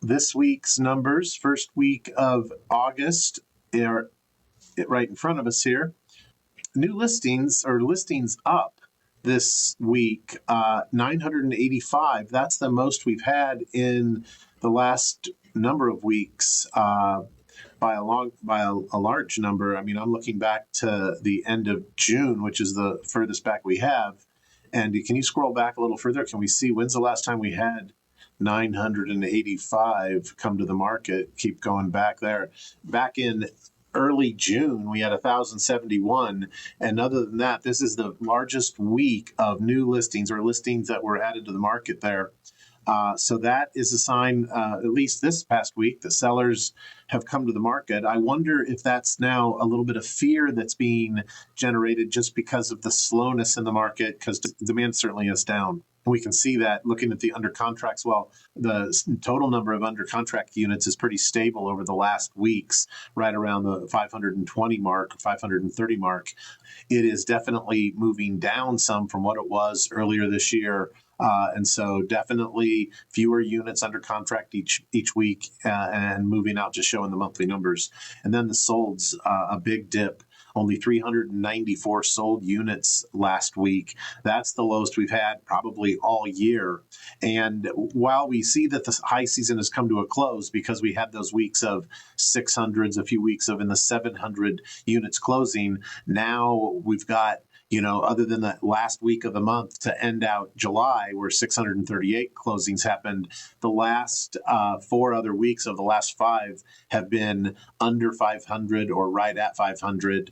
this week's numbers, first week of August, are right in front of us here. New listings or listings up this week, 985. That's the most we've had in the last number of weeks by a large number. I mean, I'm looking back to the end of June, which is the furthest back we have. And can you scroll back a little further? Can we see when's the last time we had 985 come to the market? Keep going back there. Back in early June, we had 1,071. And other than that, this is the largest week of new listings or listings that were added to the market there. So that is a sign, at least this past week, that sellers have come to the market. I wonder if that's now a little bit of fear that's being generated just because of the slowness in the market, because demand certainly is down. We can see that looking at the under contracts. Well, the total number of under contract units is pretty stable over the last weeks, right around the 520 mark, 530 mark. It is definitely moving down some from what it was earlier this year. And so definitely fewer units under contract each week and moving out, just showing the monthly numbers. And then the solds, a big dip. Only 394 sold units last week. That's the lowest we've had probably all year. And while we see that the high season has come to a close because we had those weeks of 600s, a few weeks of in the 700 units closing, now we've got, other than the last week of the month to end out July, where 638 closings happened, the last 4 other weeks of the last 5 have been under 500 or right at 500.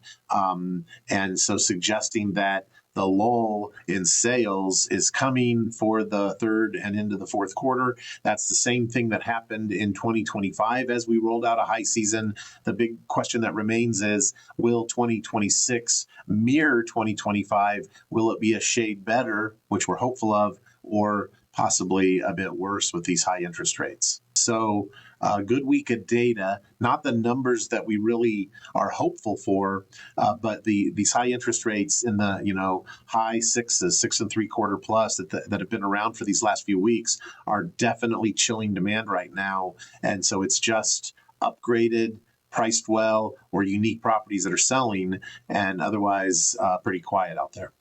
And so suggesting that the lull in sales is coming for the third and into the fourth quarter. That's the same thing that happened in 2025 as we rolled out a high season. The big question that remains is, will 2026 mirror 2025? Will it be a shade better, which we're hopeful of, or possibly a bit worse with these high interest rates? So a good week of data, not the numbers that we really are hopeful for, but these high interest rates in the high 6s, 6.75 plus that have been around for these last few weeks are definitely chilling demand right now. And so it's just upgraded, priced well, or unique properties that are selling, and otherwise pretty quiet out there.